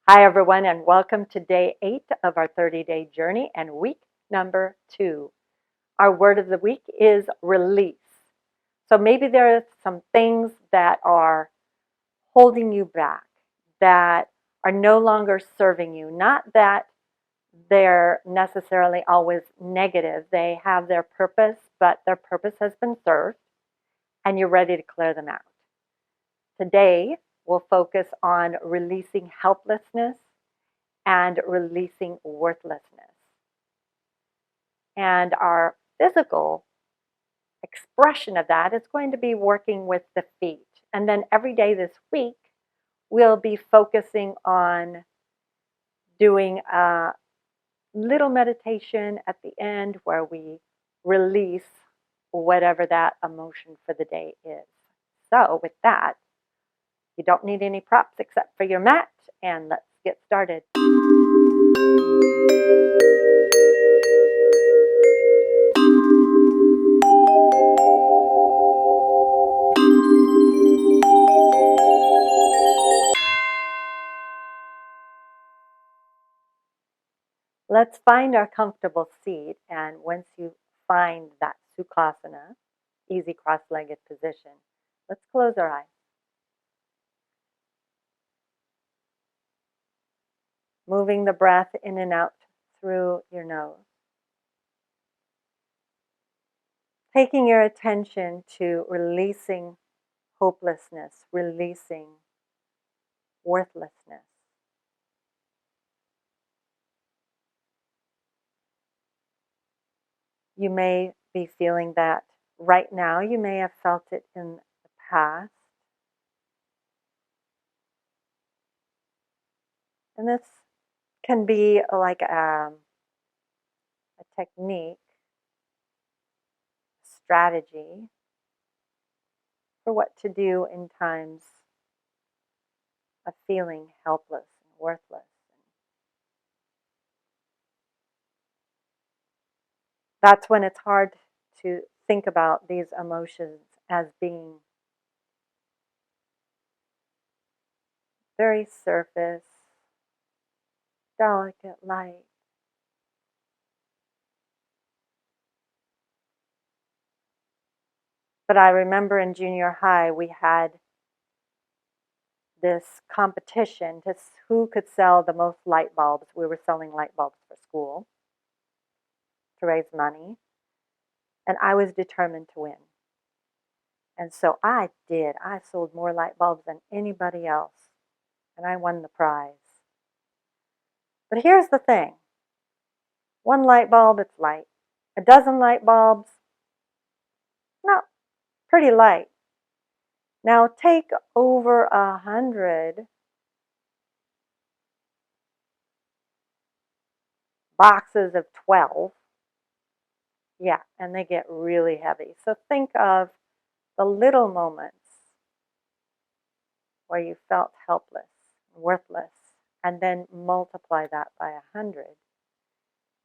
Hi, everyone, and welcome to day 8 of our 30-day journey and week number 2. Our word of the week is release. So maybe there are some things that are holding you back, that are no longer serving you. Not that they're necessarily always negative. They have their purpose, but their purpose has been served, and you're ready to clear them out. Today, we'll focus on releasing helplessness and releasing worthlessness. And our physical expression of that is going to be working with the feet. And then every day this week, we'll be focusing on doing a little meditation at the end where we release whatever that emotion for the day is. So with that, you don't need any props except for your mat, and let's get started. Let's find our comfortable seat, and once you find that Sukhasana, easy cross-legged position, let's close our eyes. Moving the breath in and out through your nose. Taking your attention to releasing hopelessness, releasing worthlessness. You may be feeling that right now. You may have felt it in the past. And this can be like a technique, strategy for what to do in times of feeling helpless and worthless. That's when it's hard to think about these emotions as being very surface, delicate, light. But I remember in junior high, we had this competition to who could sell the most light bulbs. We were selling light bulbs for school to raise money, and I was determined to win. And so I did. I sold more light bulbs than anybody else, and I won the prize. But here's the thing. One light bulb, it's light. A dozen light bulbs, no, pretty light. Now take over 100 boxes of 12. Yeah, and they get really heavy. So think of the little moments where you felt helpless, worthless, and then multiply that by 100.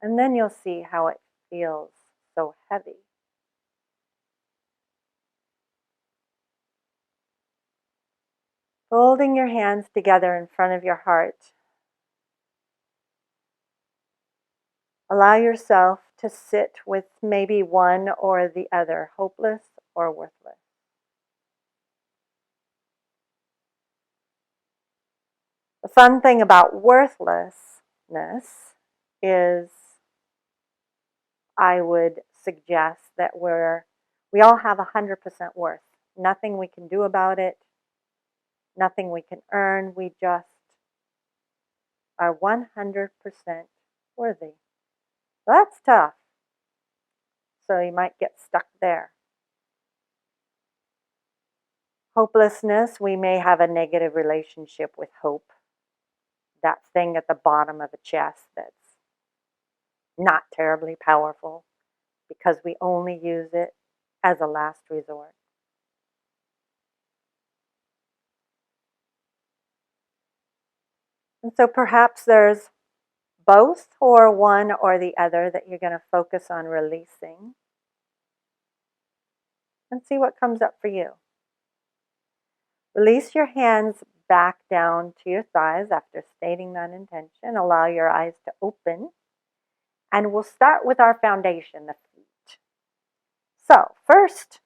And then you'll see how it feels so heavy. Folding your hands together in front of your heart. Allow yourself to sit with maybe one or the other, hopeless or worthless. The fun thing about worthlessness is I would suggest that we all have 100% worth. Nothing we can do about it, nothing we can earn. We just are 100% worthy. That's tough. So you might get stuck there. Hopelessness, we may have a negative relationship with hope. That thing at the bottom of the chest that's not terribly powerful because we only use it as a last resort. And so perhaps there's both or one or the other that you're going to focus on releasing and see what comes up for you. Release your hands back down to your thighs after stating that intention. Allow your eyes to open. And we'll start with our foundation, the feet. So first,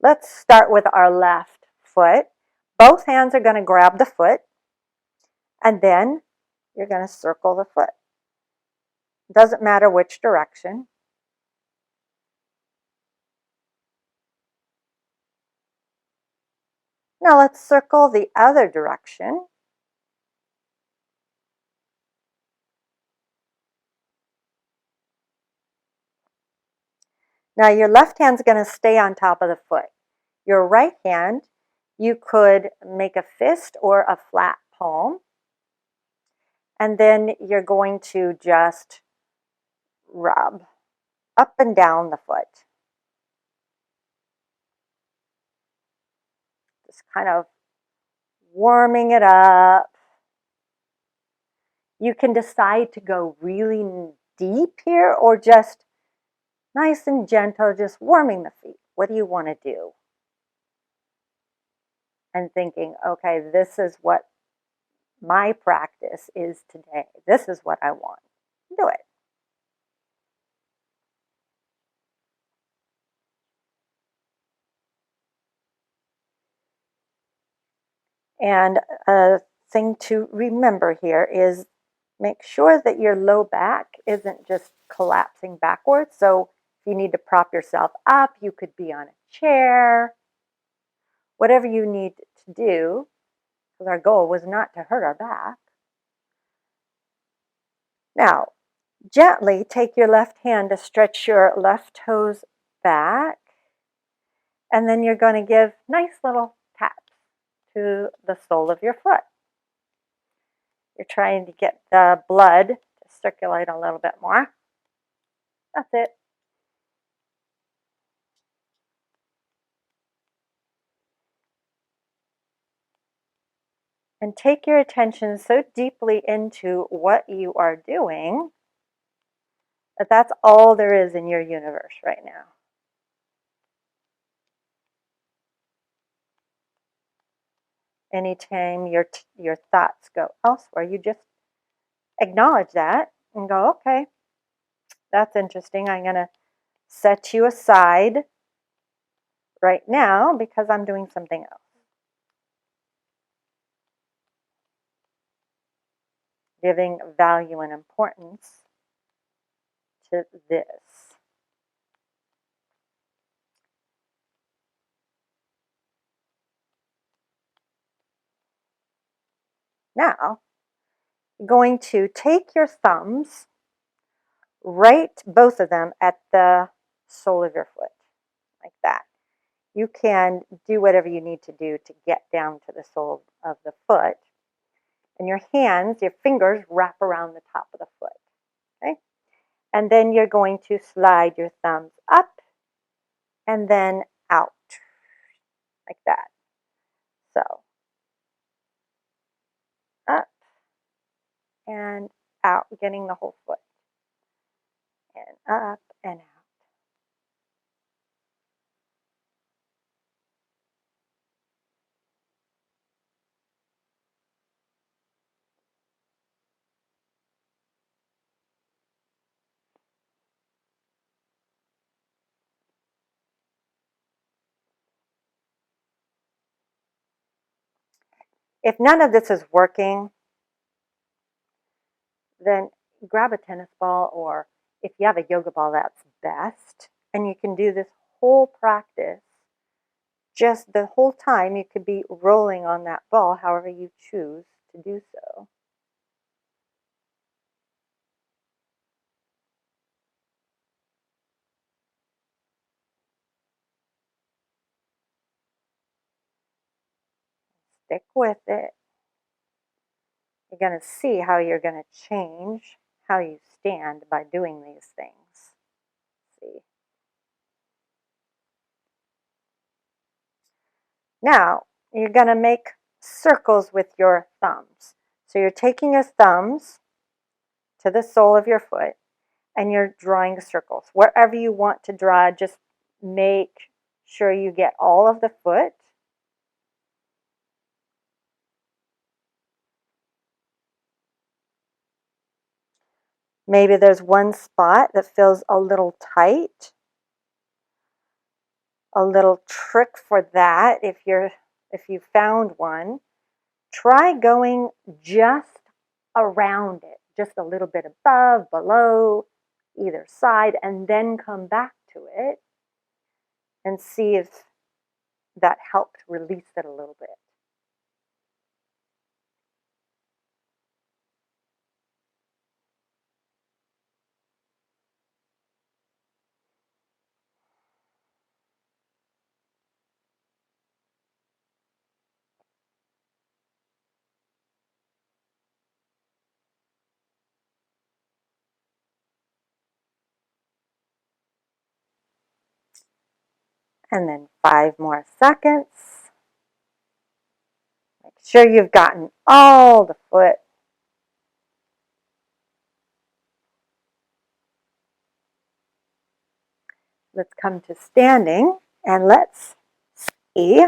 let's start with our left foot. Both hands are going to grab the foot, and then you're going to circle the foot. Doesn't matter which direction. Now let's circle the other direction. Now your left hand's going to stay on top of the foot. Your right hand, you could make a fist or a flat palm. And then you're going to just rub up and down the foot. Just kind of warming it up. You can decide to go really deep here or just nice and gentle, just warming the feet. What do you want to do? And thinking, okay, this is what my practice is today. This is what I want. Do it. And a thing to remember here is make sure that your low back isn't just collapsing backwards. So if you need to prop yourself up, you could be on a chair, whatever you need to do, because our goal was not to hurt our back. Now, gently take your left hand to stretch your left toes back, and then you're going to give nice little taps to the sole of your foot. You're trying to get the blood to circulate a little bit more. That's it. And take your attention so deeply into what you are doing that that's all there is in your universe right now. Anytime your thoughts go elsewhere, you just acknowledge that and go, okay, that's interesting. I'm going to set you aside right now because I'm doing something else. Giving value and importance to this. Now, you're going to take your thumbs, right, both of them at the sole of your foot, like that. You can do whatever you need to do to get down to the sole of the foot. And your hands, your fingers wrap around the top of the foot. Okay? And then you're going to slide your thumbs up and then out, like that. So, up and out, getting the whole foot. And up and out. If none of this is working, then grab a tennis ball, or if you have a yoga ball, that's best. And you can do this whole practice just the whole time. You could be rolling on that ball however you choose to do so. Stick with it. You're going to see how you're going to change how you stand by doing these things. See. Now, you're going to make circles with your thumbs. So you're taking your thumbs to the sole of your foot and you're drawing circles. Wherever you want to draw, just make sure you get all of the foot. Maybe there's one spot that feels a little tight. A little trick for that, if you found one, try going just around it, just a little bit above, below, either side, and then come back to it and see if that helped release it a little bit. And then 5 more seconds. Make sure you've gotten all the foot. Let's come to standing and let's see,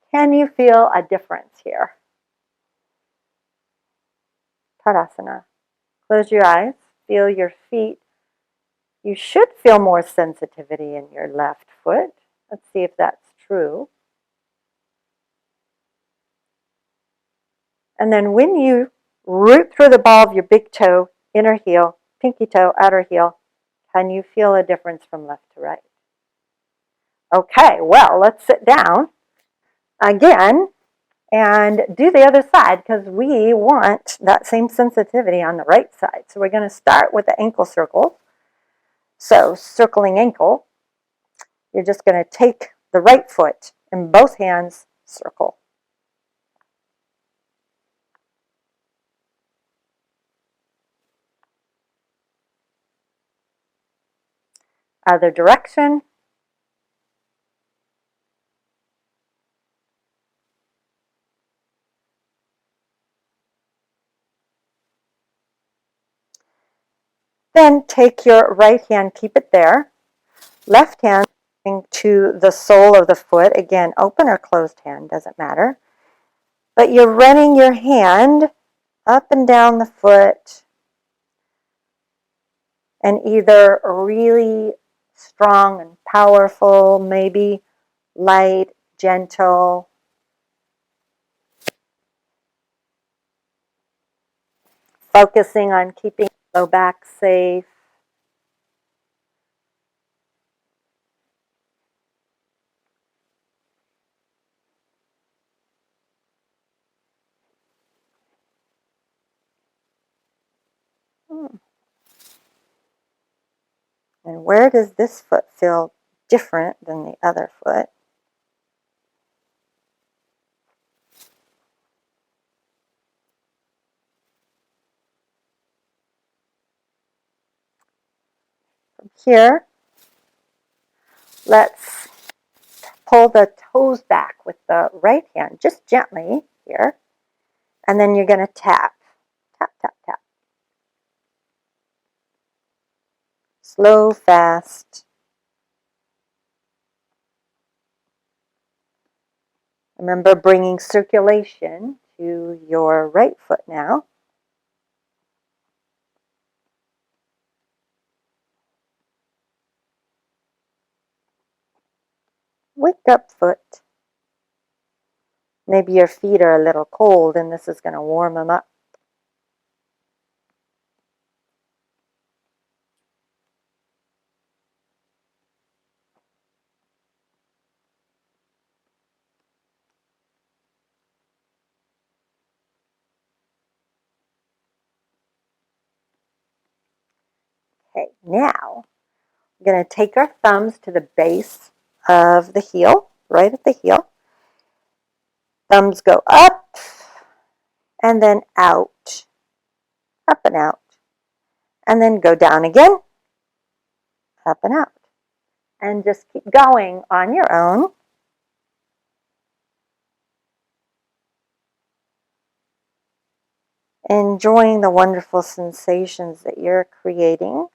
can you feel a difference here? Tadasana. Close your eyes, feel your feet. You should feel more sensitivity in your left foot. Let's see if that's true. And then when you root through the ball of your big toe, inner heel, pinky toe, outer heel, can you feel a difference from left to right? Okay, well, let's sit down again and do the other side because we want that same sensitivity on the right side. So we're going to start with the ankle circle. So circling ankle, you're just going to take the right foot in both hands, circle. Other direction. Then take your right hand, keep it there. Left hand to the sole of the foot. Again, open or closed hand, doesn't matter. But you're running your hand up and down the foot and either really strong and powerful, maybe light, gentle. Focusing on keeping the low back safe. And where does this foot feel different than the other foot? From here, let's pull the toes back with the right hand, just gently here. And then you're going to tap, tap, tap, tap. Slow, fast. Remember bringing circulation to your right foot now. Wake up, foot. Maybe your feet are a little cold and this is going to warm them up. Okay, now we're going to take our thumbs to the base of the heel, right at the heel. Thumbs go up and then out, up and out. And then go down again, up and out. And just keep going on your own. Enjoying the wonderful sensations that you're creating.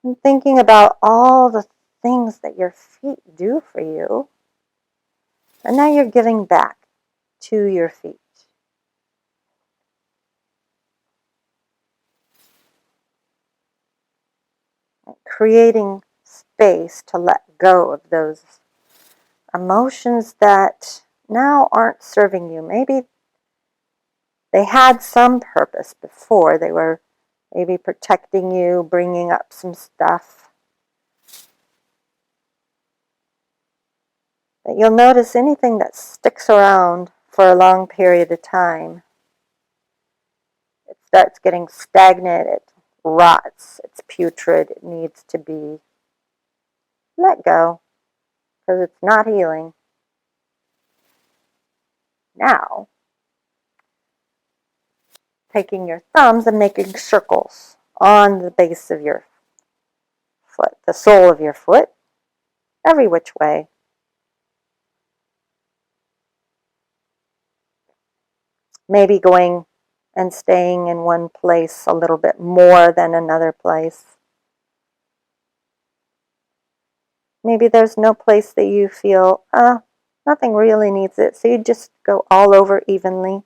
And thinking about all the things that your feet do for you. And now you're giving back to your feet. creating space to let go of those emotions that now aren't serving you. Maybe they had some purpose before. They were maybe protecting you, bringing up some stuff. But you'll notice anything that sticks around for a long period of time, it starts getting stagnant, it rots, it's putrid, it needs to be let go because it's not healing. Now, taking your thumbs and making circles on the base of your foot, the sole of your foot, every which way. Maybe going and staying in one place a little bit more than another place. Maybe there's no place that you feel, nothing really needs it, so you just go all over evenly.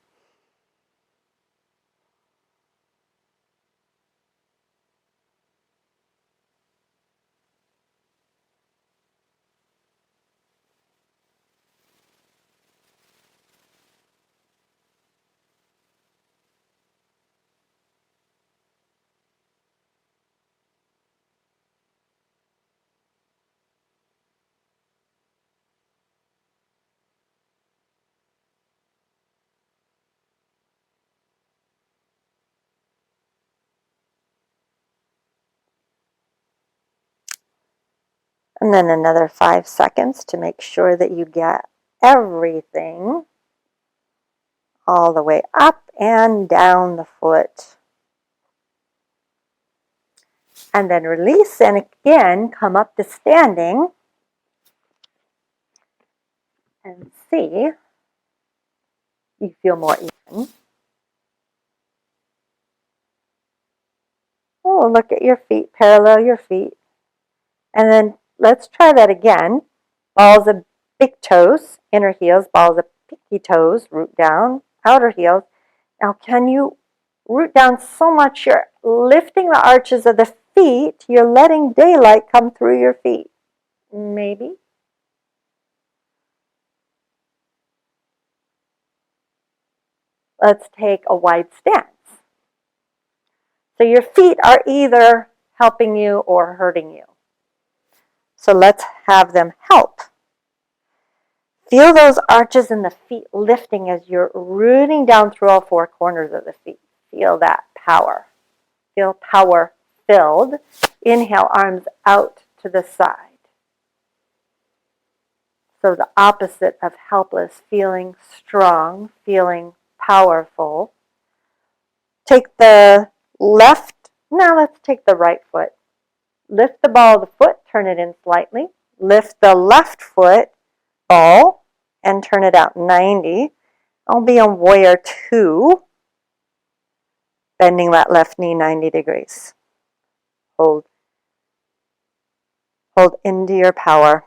And then another 5 seconds to make sure that you get everything all the way up and down the foot. And then release and again come up to standing and see you feel more even. Oh, look at your feet, parallel your feet. And then let's try that again. Balls of big toes, inner heels, balls of pinky toes, root down, outer heels. Now can you root down so much you're lifting the arches of the feet, you're letting daylight come through your feet? Maybe. Let's take a wide stance. So your feet are either helping you or hurting you. So let's have them help. Feel those arches in the feet lifting as you're rooting down through all 4 corners of the feet. Feel that power. Feel power filled. Inhale, arms out to the side. So the opposite of helpless, feeling strong, feeling powerful. Take the left, now let's take the right foot. Lift the ball of the foot, turn it in slightly. Lift the left foot ball and turn it out 90. I'll be on warrior 2, bending that left knee 90 degrees. Hold into your power.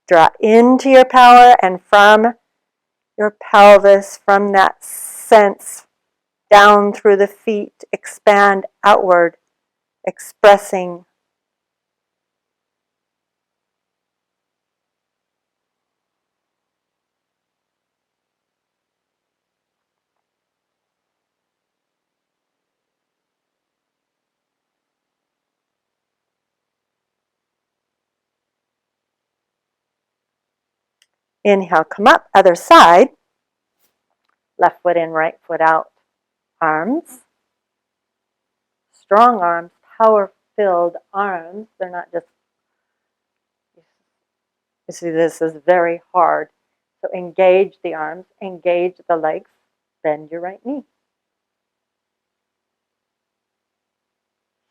Draw into your power, and from your pelvis, from that sense down through the feet, expand outward, expressing. Inhale, come up, other side. Left foot in, right foot out. Arms. Strong arms, power-filled arms. They're not just, you see, this is very hard. So engage the arms, engage the legs, bend your right knee.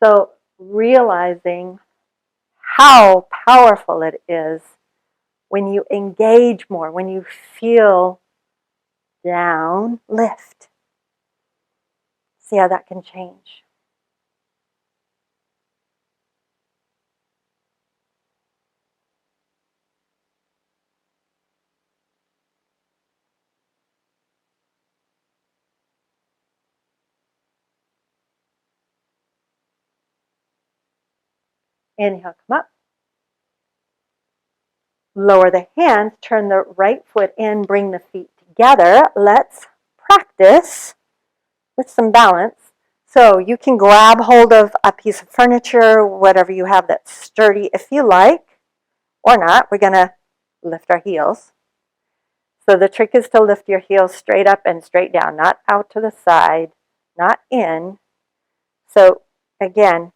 So realizing how powerful it is when you engage more, when you feel down, lift. See how that can change. Inhale, come up. Lower the hands, turn the right foot in, bring the feet together. Let's practice with some balance. So you can grab hold of a piece of furniture, whatever you have that's sturdy if you like, or not. We're going to lift our heels. So the trick is to lift your heels straight up and straight down, not out to the side, not in. So again,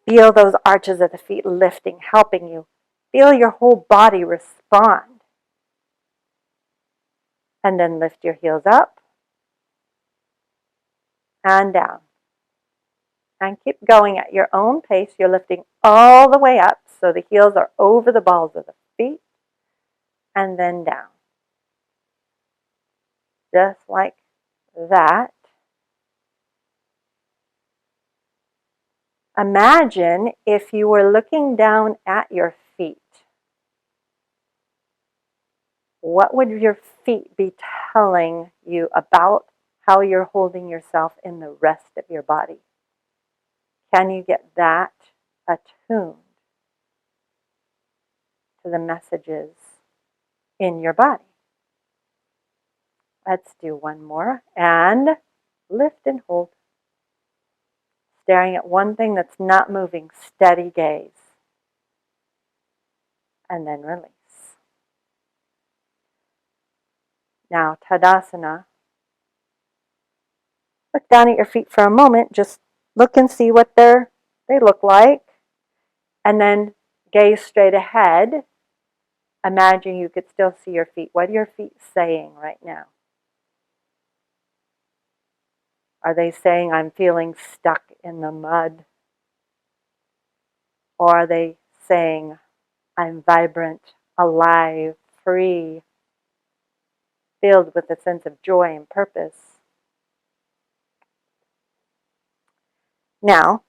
feel those arches of the feet lifting, helping you. Feel your whole body respond. And then lift your heels up and down. And keep going at your own pace. You're lifting all the way up so the heels are over the balls of the feet and then down. Just like that. Imagine if you were looking down at your feet. What would your feet be telling you about how you're holding yourself in the rest of your body? Can you get that attuned to the messages in your body? Let's do one more. And lift and hold. Staring at one thing that's not moving. Steady gaze. And then release. Now, Tadasana. Look down at your feet for a moment. Just look and see what they look like. And then gaze straight ahead. Imagine you could still see your feet. What are your feet saying right now? Are they saying, I'm feeling stuck in the mud? Or are they saying, I'm vibrant, alive, free, filled with a sense of joy and purpose? Now,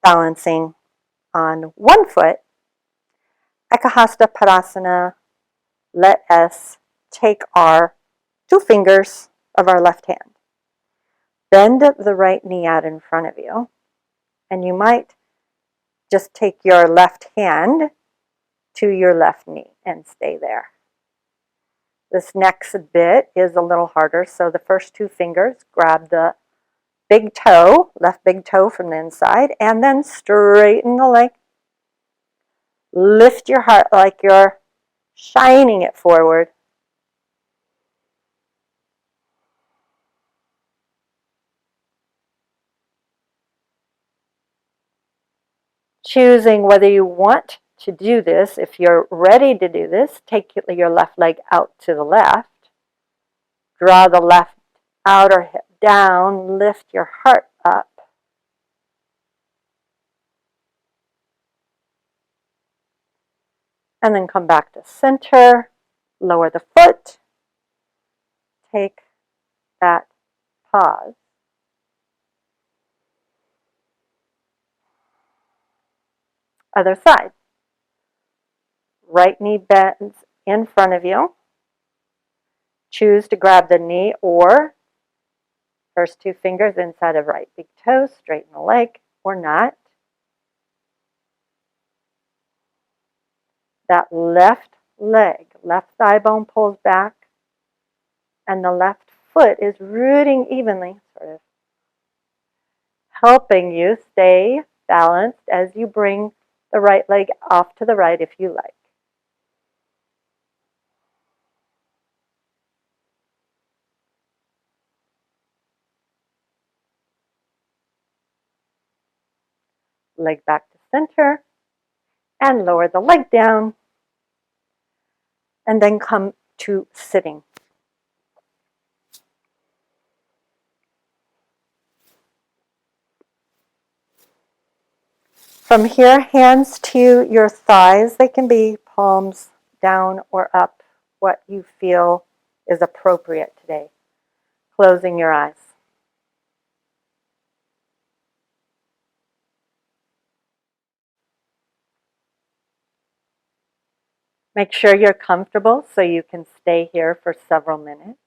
balancing on one foot, Eka Hasta Padangusthasana, let us take our 2 fingers of our left hand. Bend the right knee out in front of you, and you might just take your left hand to your left knee and stay there. This next bit is a little harder, so the first 2 fingers, grab the big toe, left big toe from the inside, and then straighten the leg. Lift your heart like you're shining it forward. Choosing whether you want to do this. If you're ready to do this, take your left leg out to the left. Draw the left outer hip down. Lift your heart up. And then come back to center. Lower the foot. Take that pause. Other side. Right knee bends in front of you. Choose to grab the knee or first 2 fingers inside of right big toe, straighten the leg or not. That left leg, left thigh bone pulls back, and the left foot is rooting evenly, sort of helping you stay balanced as you bring the right leg off to the right if you like. Leg back to center, and lower the leg down, and then come to sitting. From here, hands to your thighs. They can be palms down or up, what you feel is appropriate today. Closing your eyes. Make sure you're comfortable so you can stay here for several minutes.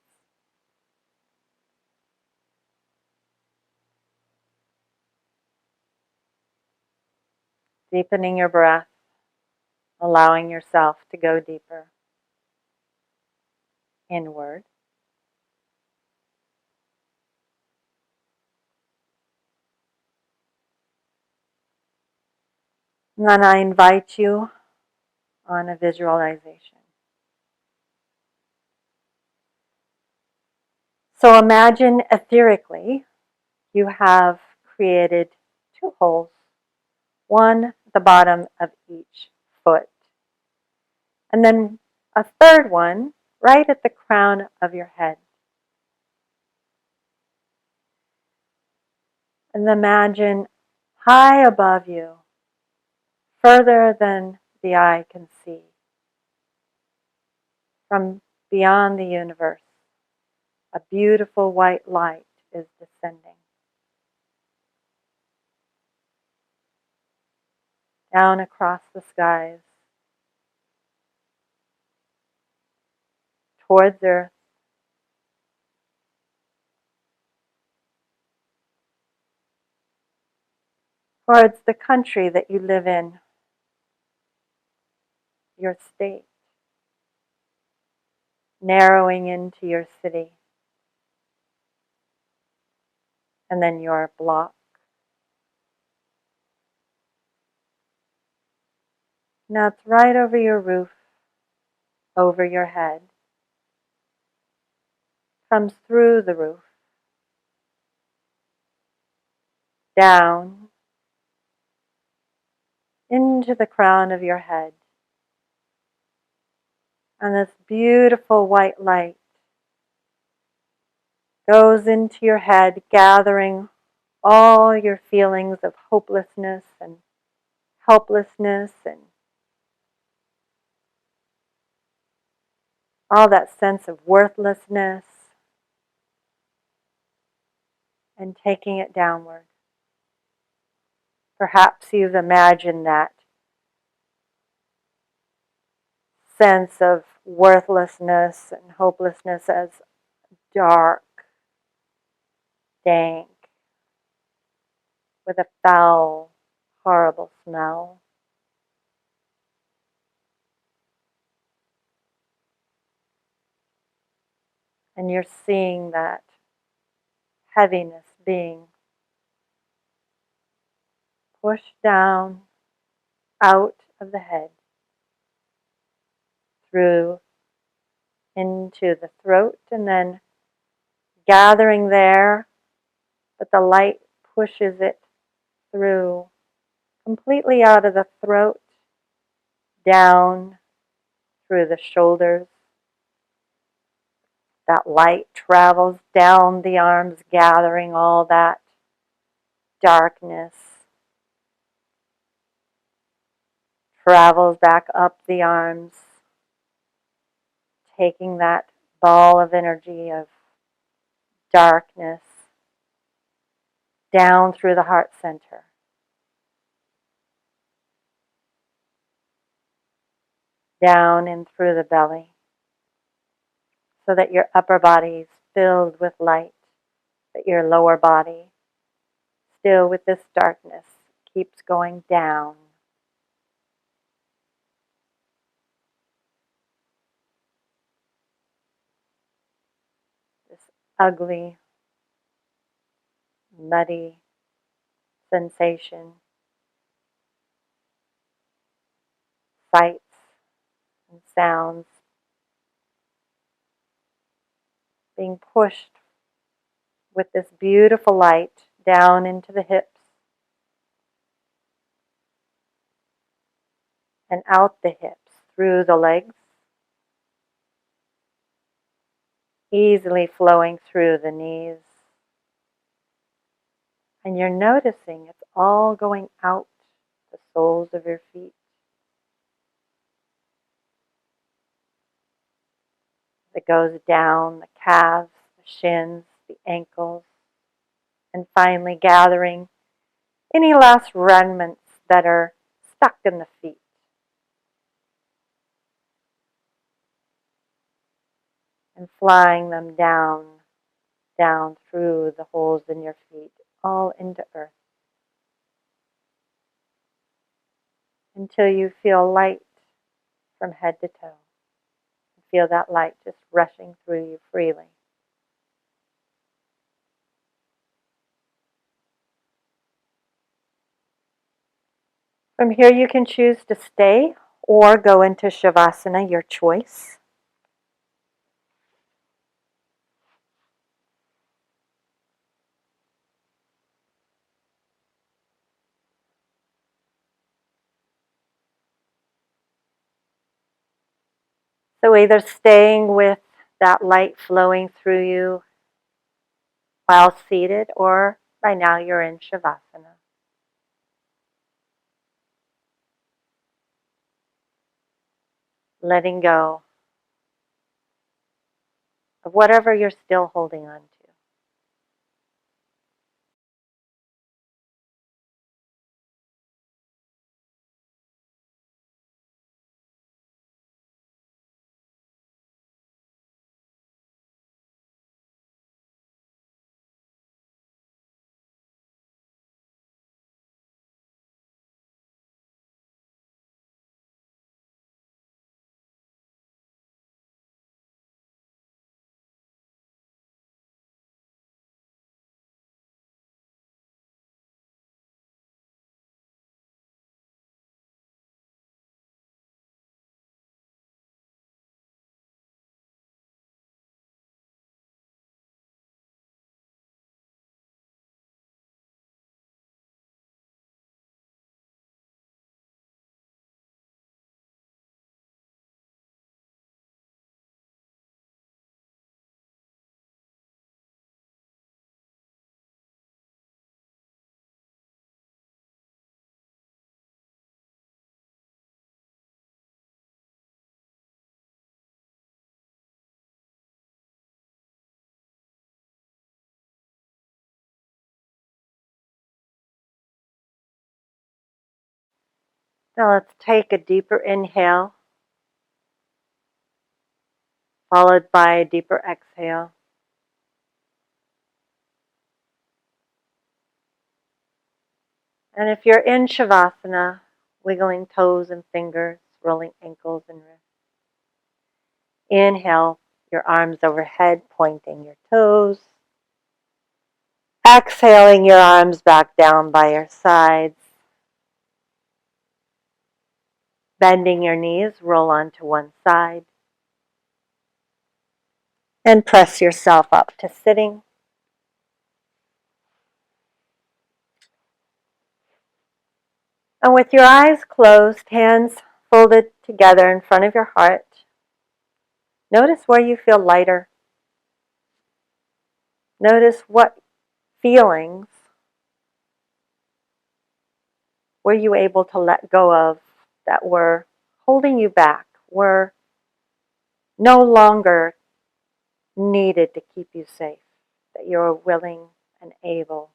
Deepening your breath, allowing yourself to go deeper inward. And then I invite you on a visualization. So imagine etherically you have created 2 holes, one at the bottom of each foot, and then a third one right at the crown of your head. And imagine high above you, further than the eye can see, from beyond the universe, a beautiful white light is descending. Down across the skies, towards Earth, towards the country that you live in, your state, narrowing into your city, and then your block. Now it's right over your roof, over your head, comes through the roof, down into the crown of your head. And this beautiful white light goes into your head, gathering all your feelings of hopelessness and helplessness and all that sense of worthlessness, and taking it downward. Perhaps you've imagined that sense of worthlessness and hopelessness as dark, dank, with a foul, horrible smell. And you're seeing that heaviness being pushed down, out of the head, through into the throat, and then gathering there, but the light pushes it through, completely out of the throat, down through the shoulders. That light travels down the arms, gathering all that darkness, travels back up the arms, taking that ball of energy of darkness down through the heart center, down and through the belly, so that your upper body is filled with light, that your lower body, still with this darkness, keeps going down. This ugly, muddy sensation, sights and sounds being pushed with this beautiful light down into the hips and out the hips, through the legs, easily flowing through the knees. And you're noticing it's all going out the soles of your feet. It goes down the calves, the shins, the ankles, and finally gathering any last remnants that are stuck in the feet. And flying them down, down through the holes in your feet, all into earth. until you feel light from head to toe. Feel that light just rushing through you freely. From here, you can choose to stay or go into Shivasana, your choice. So either staying with that light flowing through you while seated, or by now you're in Shivasana. Letting go of whatever you're still holding on to. Now let's take a deeper inhale, followed by a deeper exhale. And if you're in Shavasana, wiggling toes and fingers, rolling ankles and wrists. Inhale, your arms overhead, pointing your toes. Exhaling your arms back down by your sides. Bending your knees, roll onto one side. And press yourself up to sitting. And with your eyes closed, hands folded together in front of your heart, notice where you feel lighter. Notice what feelings were you able to let go of that were holding you back, were no longer needed to keep you safe, that you're willing and able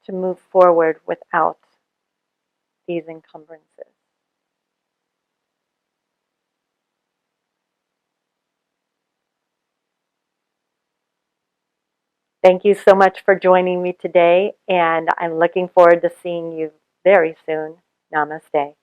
to move forward without these encumbrances. Thank you so much for joining me today, and I'm looking forward to seeing you very soon. Namaste.